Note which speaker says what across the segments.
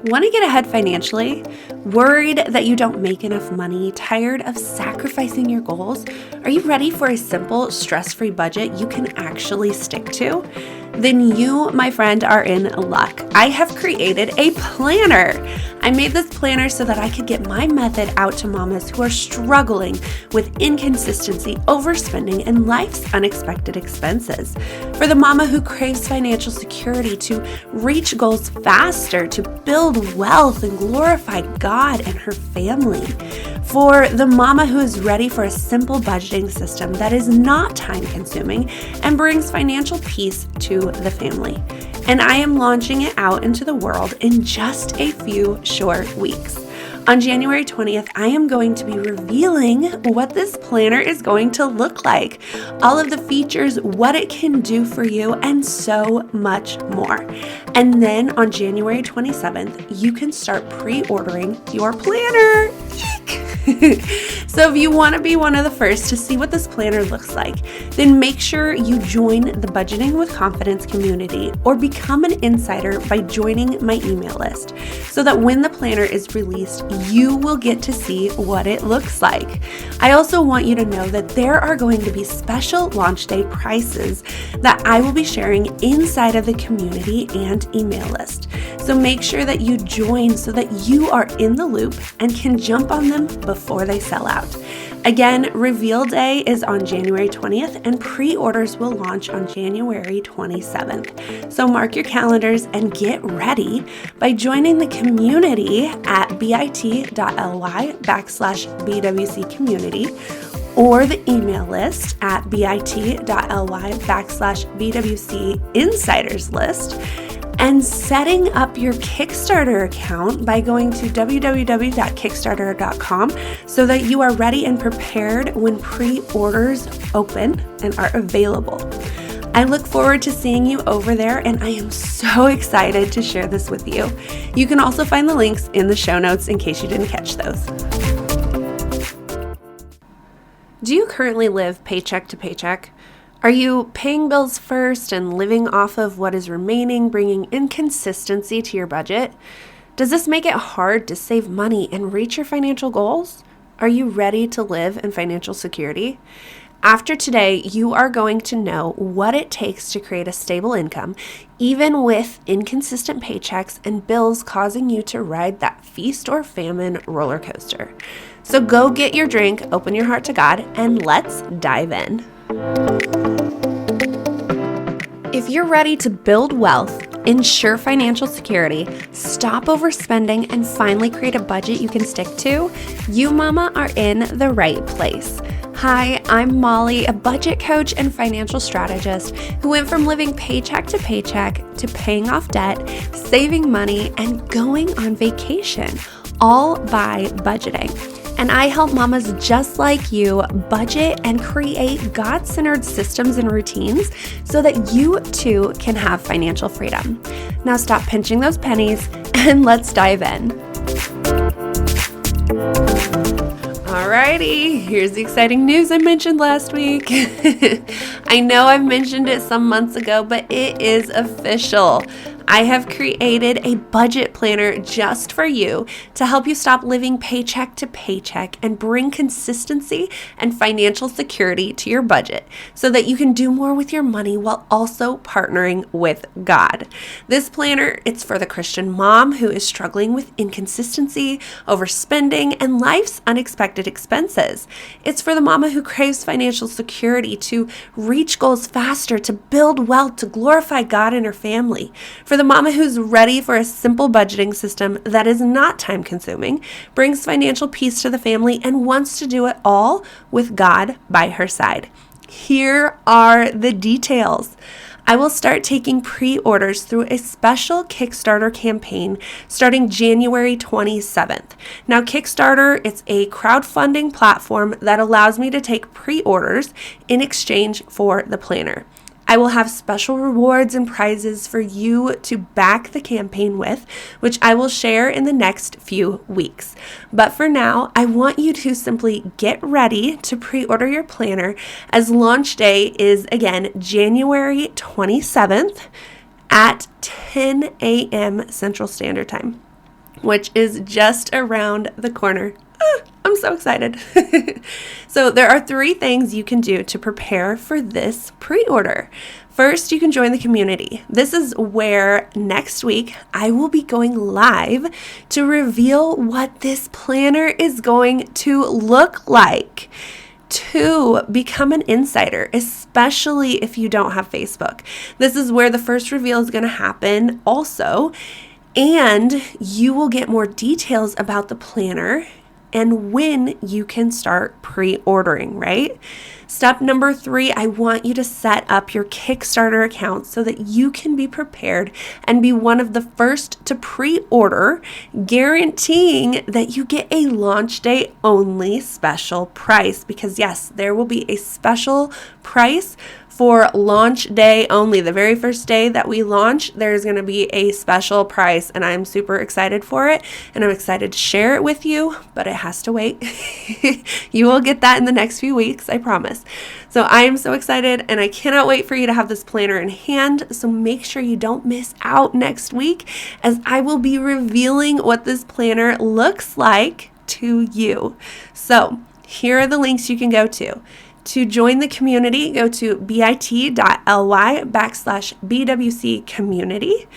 Speaker 1: Want to get ahead financially? Worried that you don't make enough money? Tired of sacrificing your goals? Are you ready for a simple, stress-free budget you can actually stick to? Then you, my friend, are in luck. I have created a planner. I made this planner so that I could get my method out to mamas who are struggling with inconsistency, overspending, and life's unexpected expenses. For the mama who craves financial security to reach goals faster, to build wealth and glorify God and her family. For the mama who is ready for a simple budgeting system that is not time-consuming and brings financial peace to the family. And I am launching it out into the world in just a few short weeks. On January 20th, I am going to be revealing what this planner is going to look like, all of the features, what it can do for you, and so much more. And then on January 27th, you can start pre-ordering your planner. So if you want to be one of the first to see what this planner looks like, then make sure you join the Budgeting with Confidence community or become an insider by joining my email list so that when the planner is released, you will get to see what it looks like. I also want you to know that there are going to be special launch day prices that I will be sharing inside of the community and email list. So make sure that you join so that you are in the loop and can jump on them before they sell out. Again, reveal day is on January 20th and pre-orders will launch on January 27th. So mark your calendars and get ready by joining the community at bit.ly/BWC community or the email list at bit.ly/BWC insiders list. And setting up your Kickstarter account by going to www.kickstarter.com so that you are ready and prepared when pre-orders open and are available. I look forward to seeing you over there, and I am so excited to share this with you. You can also find the links in the show notes in case you didn't catch those. Do you currently live paycheck to paycheck? Are you paying bills first and living off of what is remaining, bringing inconsistency to your budget? Does this make it hard to save money and reach your financial goals? Are you ready to live in financial security? After today, you are going to know what it takes to create a stable income, even with inconsistent paychecks and bills causing you to ride that feast or famine roller coaster. So go get your drink, open your heart to God, and let's dive in. If you're ready to build wealth, ensure financial security, stop overspending, and finally create a budget you can stick to, you mama are in the right place. Hi, I'm Molly, a budget coach and financial strategist who went from living paycheck to paycheck to paying off debt, saving money, and going on vacation, all by budgeting. And I help mamas just like you budget and create God-centered systems and routines so that you too can have financial freedom. Now stop pinching those pennies and let's dive in. Alrighty, here's the exciting news I mentioned last week. I know I've mentioned it some months ago, but it is official. I have created a budget planner just for you to help you stop living paycheck to paycheck and bring consistency and financial security to your budget so that you can do more with your money while also partnering with God. This planner, it's for the Christian mom who is struggling with inconsistency, overspending, and life's unexpected expenses. It's for the mama who craves financial security to reach goals faster, to build wealth, to glorify God and her family. For the mama who's ready for a simple budgeting system that is not time-consuming, brings financial peace to the family, and wants to do it all with God by her side. Here are the details. I will start taking pre-orders through a special Kickstarter campaign starting January 27th. Now, Kickstarter, it's a crowdfunding platform that allows me to take pre-orders in exchange for the planner. I will have special rewards and prizes for you to back the campaign with, which I will share in the next few weeks. But for now, I want you to simply get ready to pre-order your planner, as launch day is, again, January 27th at 10 a.m. Central Standard Time. which is just around the corner. I'm so excited. So there are 3 things you can do to prepare for this pre-order. First, you can join the community. This is where next week I will be going live to reveal what this planner is going to look like. To become an insider, especially if you don't have Facebook. This is where the first reveal is going to happen also, and you will get more details about the planner and when you can start pre-ordering, right? Step number 3, I want you to set up your Kickstarter account so that you can be prepared and be one of the first to pre-order, guaranteeing that you get a launch day only special price. Because yes, there will be a special price for launch day only. The very first day that we launch, there's going to be a special price, and I'm super excited for it, and I'm excited to share it with you, but it has to wait. You will get that in the next few weeks, I promise. So I am so excited, and I cannot wait for you to have this planner in hand. So make sure you don't miss out next week, as I will be revealing what this planner looks like to you. So here are the links you can go to. To join the community, go to bit.ly/BWC community.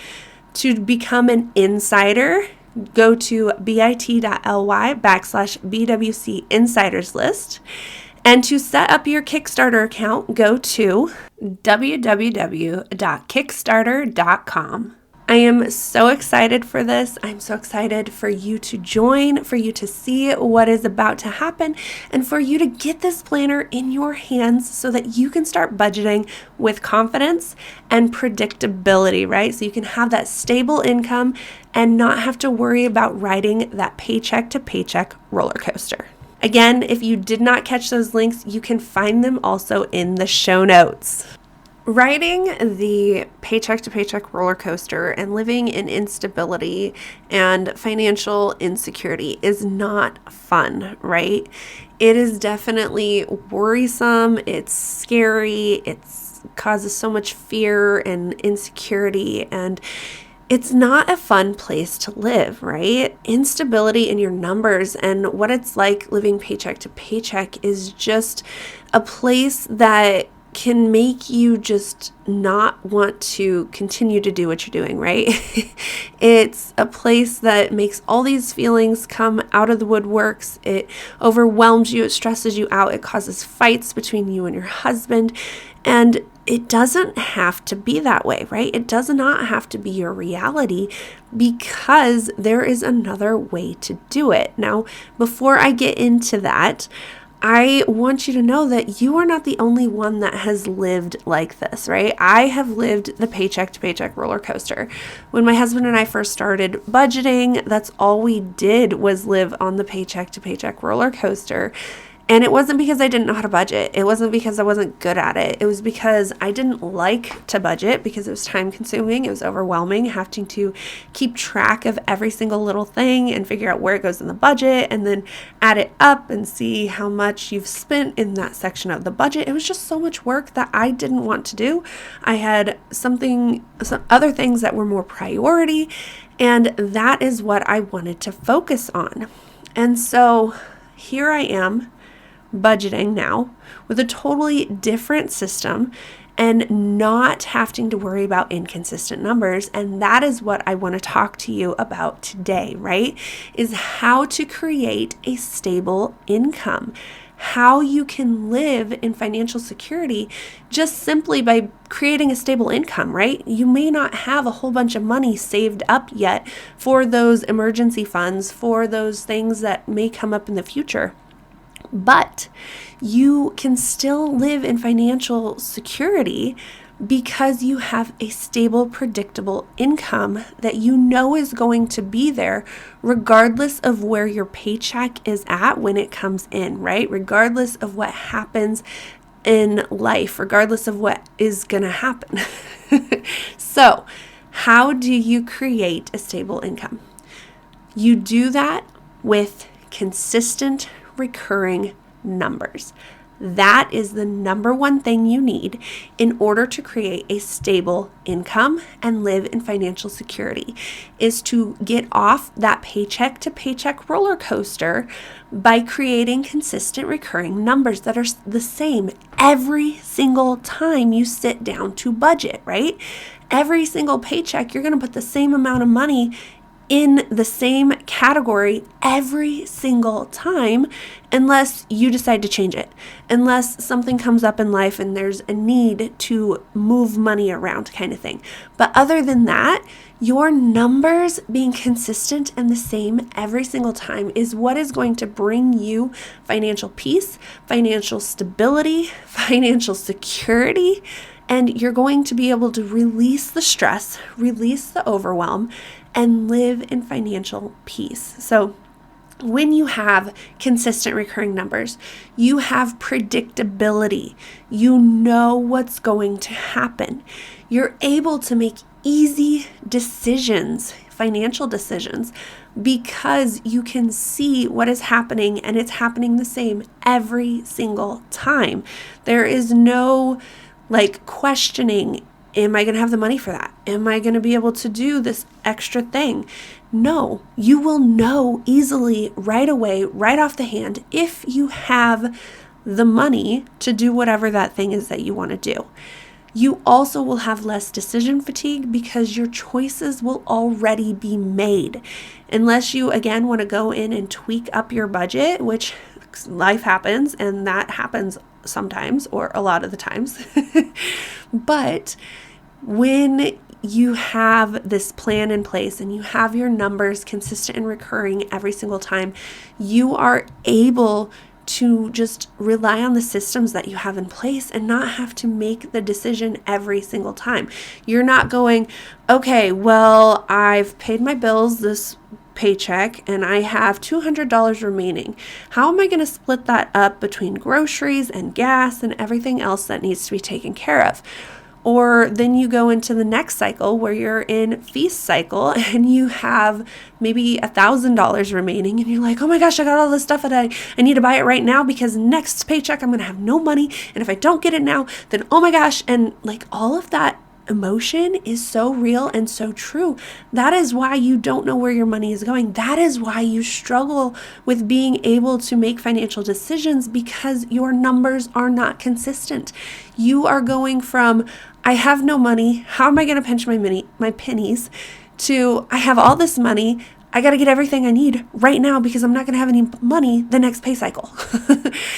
Speaker 1: To become an insider, go to bit.ly/BWC insiders list. And to set up your Kickstarter account, go to www.kickstarter.com. I am so excited for this. I'm so excited for you to join, for you to see what is about to happen, and for you to get this planner in your hands so that you can start budgeting with confidence and predictability, right? So you can have that stable income and not have to worry about riding that paycheck to paycheck roller coaster. Again, if you did not catch those links, you can find them also in the show notes. Riding the paycheck to paycheck roller coaster and living in instability and financial insecurity is not fun, right? It is definitely worrisome. It's scary. It causes so much fear and insecurity, and it's not a fun place to live, right? Instability in your numbers and what it's like living paycheck to paycheck is just a place that can make you just not want to continue to do what you're doing, right? It's a place that makes all these feelings come out of the woodworks. It overwhelms you. It stresses you out. It causes fights between you and your husband. And it doesn't have to be that way, right? It does not have to be your reality, because there is another way to do it. Now, before I get into that, I want you to know that you are not the only one that has lived like this, right? I have lived the paycheck to paycheck roller coaster. When my husband and I first started budgeting, that's all we did was live on the paycheck to paycheck roller coaster. And it wasn't because I didn't know how to budget. It wasn't because I wasn't good at it. It was because I didn't like to budget, because it was time consuming. It was overwhelming having to keep track of every single little thing and figure out where it goes in the budget and then add it up and see how much you've spent in that section of the budget. It was just so much work that I didn't want to do. I had some other things that were more priority, and that is what I wanted to focus on. And so here I am, budgeting now with a totally different system and not having to worry about inconsistent numbers. And that is what I want to talk to you about today, right? Is how to create a stable income, how you can live in financial security just simply by creating a stable income, right? You may not have a whole bunch of money saved up yet for those emergency funds, for those things that may come up in the future. But you can still live in financial security because you have a stable, predictable income that you know is going to be there regardless of where your paycheck is at when it comes in, right? Regardless of what happens in life, regardless of what is going to happen. So, how do you create a stable income? You do that with consistent recurring numbers. That is the number one thing you need in order to create a stable income and live in financial security, is to get off that paycheck to paycheck roller coaster by creating consistent recurring numbers that are the same every single time you sit down to budget, right? Every single paycheck, you're going to put the same amount of money in the same category every single time, unless you decide to change it, unless something comes up in life and there's a need to move money around kind of thing. But other than that, your numbers being consistent and the same every single time is what is going to bring you financial peace, financial stability, financial security, and you're going to be able to release the stress, release the overwhelm, and live in financial peace. So when you have consistent recurring numbers, you have predictability. You know what's going to happen. You're able to make easy decisions, financial decisions, because you can see what is happening and it's happening the same every single time. There is no questioning, am I going to have the money for that? Am I going to be able to do this extra thing? No, you will know easily right away, right off the hand, if you have the money to do whatever that thing is that you want to do. You also will have less decision fatigue because your choices will already be made. Unless you, again, want to go in and tweak up your budget, which life happens, and that happens sometimes or a lot of the times. But when you have this plan in place and you have your numbers consistent and recurring every single time, you are able to just rely on the systems that you have in place and not have to make the decision every single time. You're not going, okay, well, I've paid my bills this paycheck and I have $200 remaining. How am I going to split that up between groceries and gas and everything else that needs to be taken care of? Or then you go into the next cycle where you're in feast cycle and you have maybe $1,000 remaining and you're like, oh my gosh, I got all this stuff and I need to buy it right now because next paycheck I'm going to have no money. And if I don't get it now, then oh my gosh. And all of that emotion is so real and so true. That is why you don't know where your money is going. That is why you struggle with being able to make financial decisions, because your numbers are not consistent. You are going from, I have no money, how am I going to pinch my pennies, to I have all this money, I got to get everything I need right now because I'm not going to have any money the next pay cycle.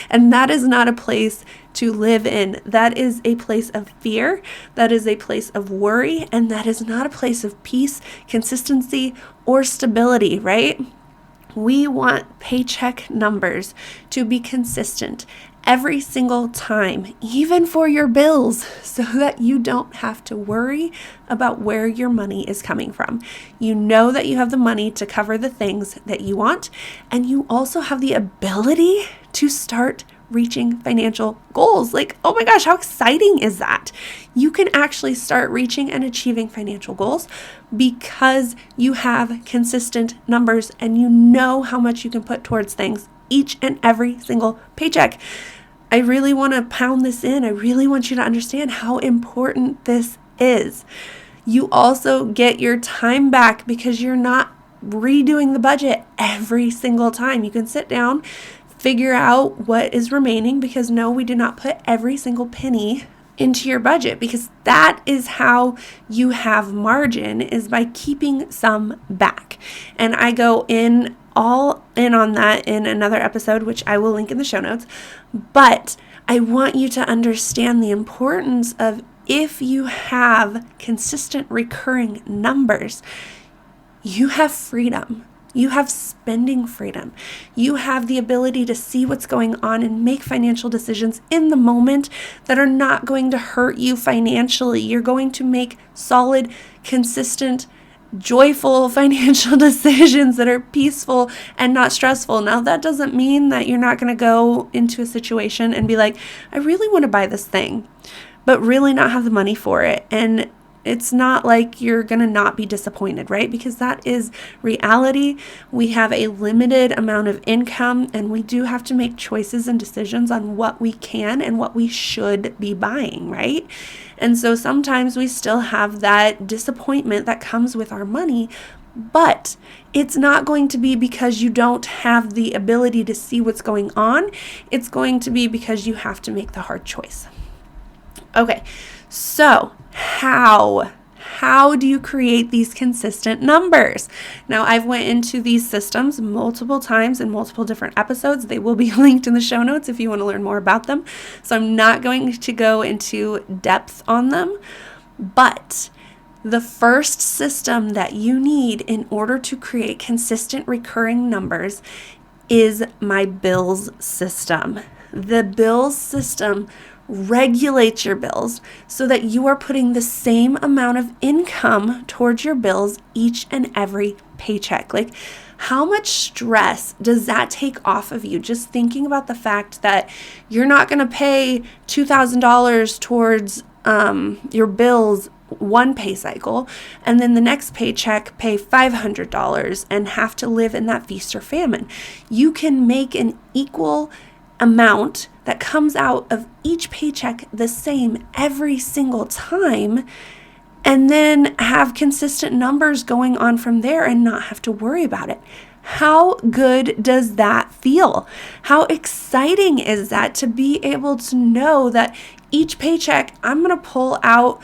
Speaker 1: And that is not a place to live in. That is a place of fear. That is a place of worry. And that is not a place of peace, consistency, or stability, right? We want paycheck numbers to be consistent every single time, even for your bills, so that you don't have to worry about where your money is coming from. You know that you have the money to cover the things that you want, and you also have the ability to start reaching financial goals. Oh my gosh, how exciting is that? You can actually start reaching and achieving financial goals because you have consistent numbers and you know how much you can put towards things each and every single paycheck. I really want to pound this in. I really want you to understand how important this is. You also get your time back because you're not redoing the budget every single time. You can sit down, figure out what is remaining, because no, we do not put every single penny into your budget, because that is how you have margin, is by keeping some back. And I go all in on that in another episode, which I will link in the show notes. But I want you to understand the importance of, if you have consistent recurring numbers, you have freedom. You have spending freedom. You have the ability to see what's going on and make financial decisions in the moment that are not going to hurt you financially. You're going to make solid, consistent, joyful financial decisions that are peaceful and not stressful. Now, that doesn't mean that you're not going to go into a situation and be like, I really want to buy this thing, but really not have the money for it. And it's not like you're going to not be disappointed, right? Because that is reality. We have a limited amount of income, and we do have to make choices and decisions on what we can and what we should be buying, right? And so sometimes we still have that disappointment that comes with our money, but it's not going to be because you don't have the ability to see what's going on. It's going to be because you have to make the hard choice. Okay, so how do you create these consistent numbers? Now, I've went into these systems multiple times in multiple different episodes. They will be linked in the show notes if you want to learn more about them. So I'm not going to go into depth on them, but the first system that you need in order to create consistent recurring numbers is my bills system. The bills system regulates your bills so that you are putting the same amount of income towards your bills each and every paycheck. Like, how much stress does that take off of you? Just thinking about the fact that you're not going to pay $2,000 towards your bills one pay cycle, and then the next paycheck pay $500 and have to live in that feast or famine. You can make an equal amount that comes out of each paycheck the same every single time, and then have consistent numbers going on from there and not have to worry about it. How good does that feel? How exciting is that to be able to know that each paycheck I'm going to pull out,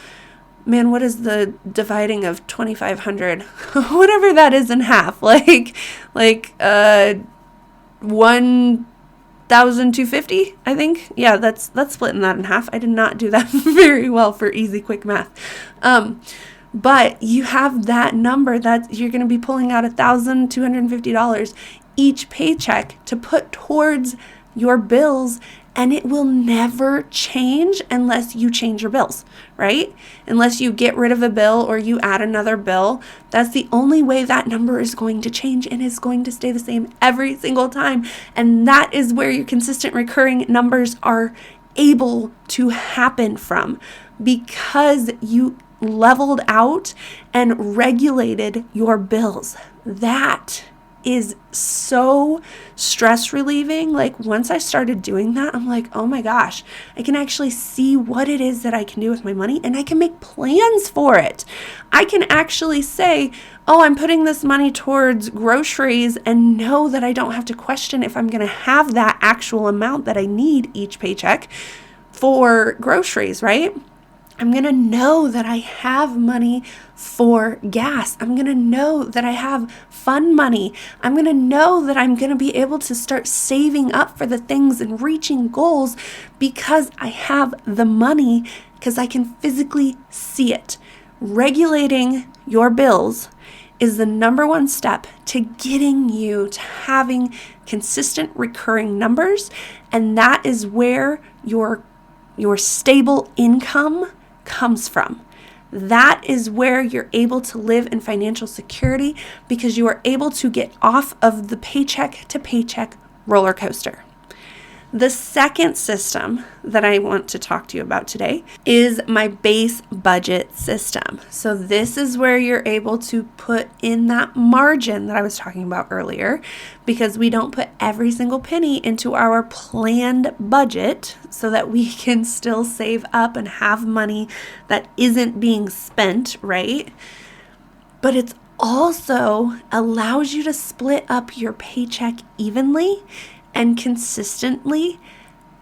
Speaker 1: man, what is the dividing of 2,500? Whatever that is in half, like 1,250, I think. Yeah, that's splitting that in half. I did not do that very well for easy, quick math. But you have that number that you're going to be pulling out $1,250 each paycheck to put towards your bills, and it will never change unless you change your bills, right? Unless you get rid of a bill or you add another bill. That's the only way that number is going to change, and is going to stay the same every single time. And that is where your consistent recurring numbers are able to happen from, because you leveled out and regulated your bills. That is so stress relieving. Like, once I started doing that, I'm like, oh my gosh, I can actually see what it is that I can do with my money, and I can make plans for it. I can actually say, oh, I'm putting this money towards groceries, and know that I don't have to question if I'm going to have that actual amount that I need each paycheck for groceries, right? I'm going to know that I have money for gas. I'm going to know that I have fun money. I'm going to know that I'm going to be able to start saving up for the things and reaching goals, because I have the money, because I can physically see it. Regulating your bills is the number one step to getting you to having consistent recurring numbers. And that is where your stable income comes from. That is where you're able to live in financial security, because you are able to get off of the paycheck to paycheck roller coaster. The second system that I want to talk to you about today is my base budget system. So this is where you're able to put in that margin that I was talking about earlier, because we don't put every single penny into our planned budget, so that we can still save up and have money that isn't being spent, right? But it's also allows you to split up your paycheck evenly and consistently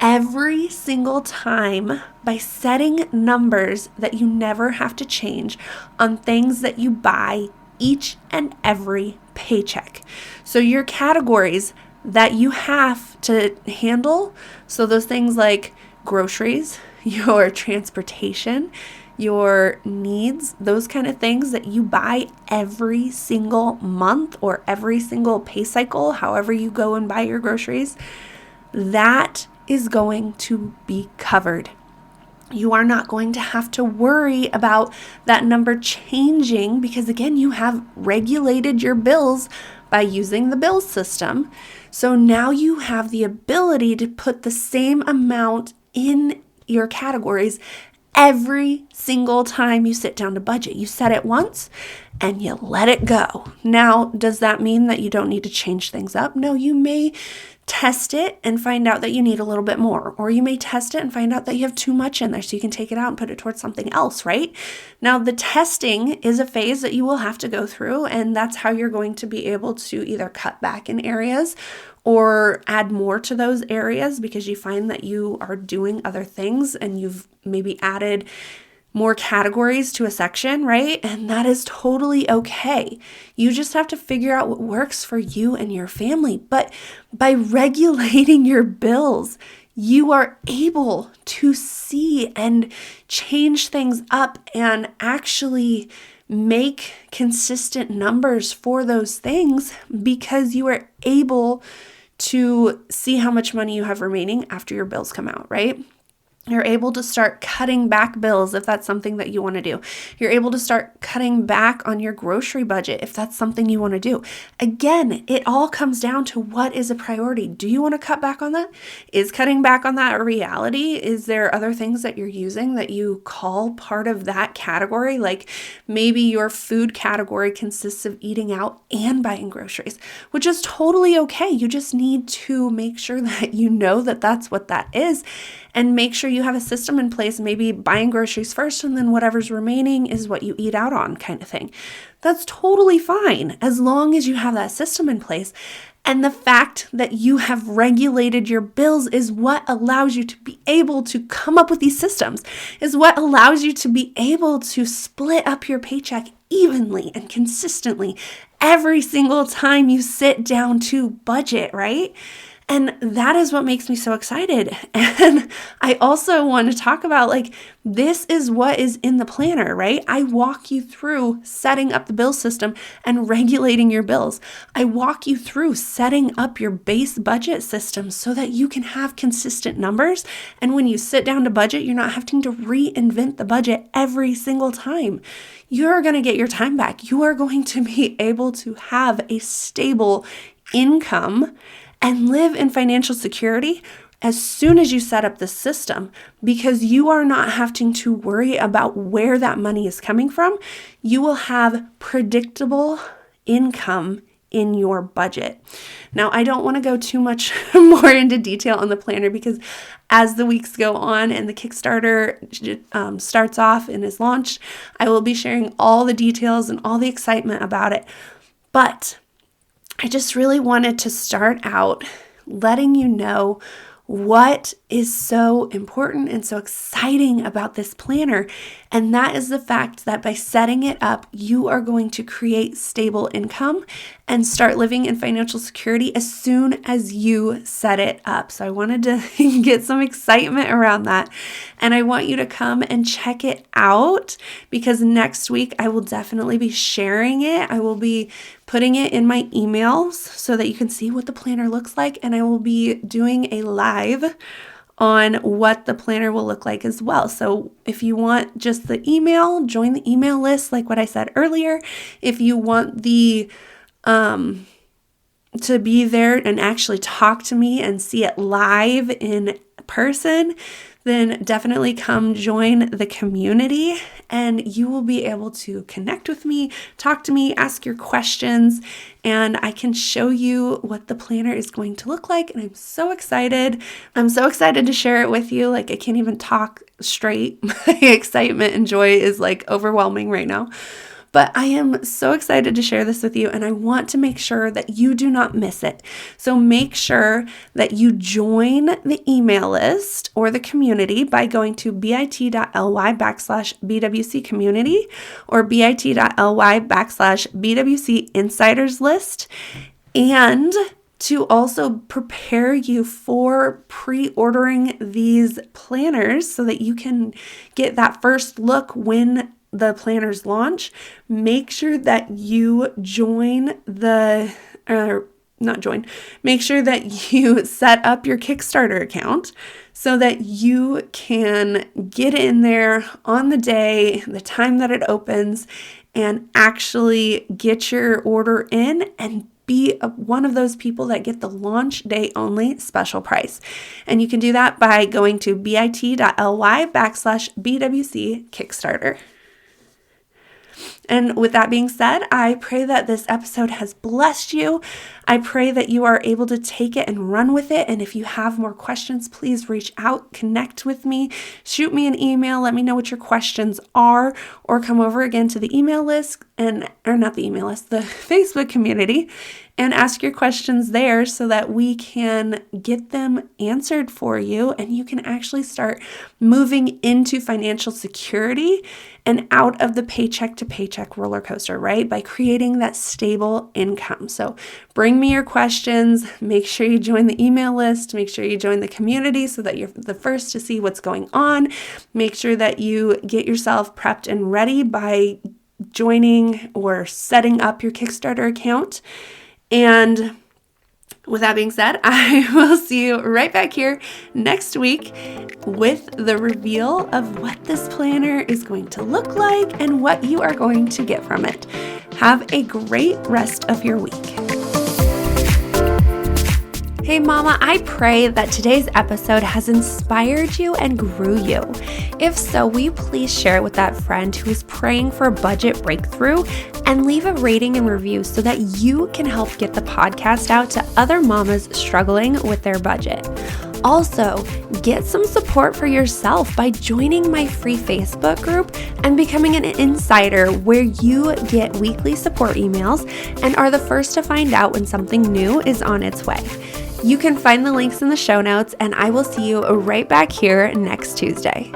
Speaker 1: every single time, by setting numbers that you never have to change on things that you buy each and every paycheck. So your categories that you have to handle, so those things like groceries, your transportation, your needs, those kind of things that you buy every single month or every single pay cycle, however you go and buy your groceries, that is going to be covered. You are not going to have to worry about that number changing, because again, you have regulated your bills by using the bill system. So now you have the ability to put the same amount in your categories every single time you sit down to budget. You set it once and you let it go. Now, does that mean that you don't need to change things up? No, you may test it and find out that you need a little bit more, or you may test it and find out that you have too much in there, so you can take it out and put it towards something else, right? Now, the testing is a phase that you will have to go through, and that's how you're going to be able to either cut back in areas or add more to those areas because you find that you are doing other things and you've maybe added more categories to a section, right? And that is totally okay. You just have to figure out what works for you and your family. But by regulating your bills, you are able to see and change things up and actually make consistent numbers for those things because you are able to see how much money you have remaining after your bills come out, right? You're able to start cutting back bills if that's something that you want to do. You're able to start cutting back on your grocery budget if that's something you want to do. Again, it all comes down to what is a priority. Do you want to cut back on that? Is cutting back on that a reality? Is there other things that you're using that you call part of that category? Like maybe your food category consists of eating out and buying groceries, which is totally okay. You just need to make sure that you know that that's what that is. And make sure you have a system in place, maybe buying groceries first and then whatever's remaining is what you eat out on kind of thing. That's totally fine as long as you have that system in place. And the fact that you have regulated your bills is what allows you to be able to come up with these systems, is what allows you to be able to split up your paycheck evenly and consistently every single time you sit down to budget, right? And that is what makes me so excited. And I also want to talk about this is what is in the planner, right? I walk you through setting up the bill system and regulating your bills. I walk you through setting up your base budget system so that you can have consistent numbers. And when you sit down to budget, you're not having to reinvent the budget every single time. You're going to get your time back. You are going to be able to have a stable income and live in financial security as soon as you set up the system, because you are not having to worry about where that money is coming from. You will have predictable income in your budget. Now, I don't want to go too much more into detail on the planner because as the weeks go on and the Kickstarter starts off and is launched, I will be sharing all the details and all the excitement about it. But I just really wanted to start out letting you know what is so important and so exciting about this planner. And that is the fact that by setting it up, you are going to create stable income and start living in financial security as soon as you set it up. So I wanted to get some excitement around that. And I want you to come and check it out because next week I will definitely be sharing it. I will be putting it in my emails so that you can see what the planner looks like. And I will be doing a live on what the planner will look like as well. So if you want just the email, join the email list like what I said earlier. If you want the to be there and actually talk to me and see it live in person, then definitely come join the community and you will be able to connect with me, talk to me, ask your questions, and I can show you what the planner is going to look like. And I'm so excited. I'm so excited to share it with you. I can't even talk straight. My excitement and joy is overwhelming right now. But I am so excited to share this with you, and I want to make sure that you do not miss it. So make sure that you join the email list or the community by going to bit.ly/BWC community or bit.ly/BWC insiders list, and to also prepare you for pre-ordering these planners so that you can get that first look when the planners launch. Make sure that you make sure that you set up your Kickstarter account so that you can get in there on the day, the time that it opens, and actually get your order in and be one of those people that get the launch day only special price. And you can do that by going to bit.ly/BWC Kickstarter. And with that being said, I pray that this episode has blessed you. I pray that you are able to take it and run with it. And if you have more questions, please reach out, connect with me, shoot me an email, let me know what your questions are, or come over again to the email list the Facebook community, and ask your questions there so that we can get them answered for you and you can actually start moving into financial security and out of the paycheck to paycheck roller coaster, right? By creating that stable income. So bring me your questions. Make sure you join the email list. Make sure you join the community so that you're the first to see what's going on. Make sure that you get yourself prepped and ready by joining or setting up your Kickstarter account. And with that being said, I will see you right back here next week with the reveal of what this planner is going to look like and what you are going to get from it. Have a great rest of your week. Hey mama, I pray that today's episode has inspired you and grew you. If so, will you please share it with that friend who is praying for a budget breakthrough, and leave a rating and review so that you can help get the podcast out to other mamas struggling with their budget. Also, get some support for yourself by joining my free Facebook group and becoming an insider, where you get weekly support emails and are the first to find out when something new is on its way. You can find the links in the show notes, and I will see you right back here next Tuesday.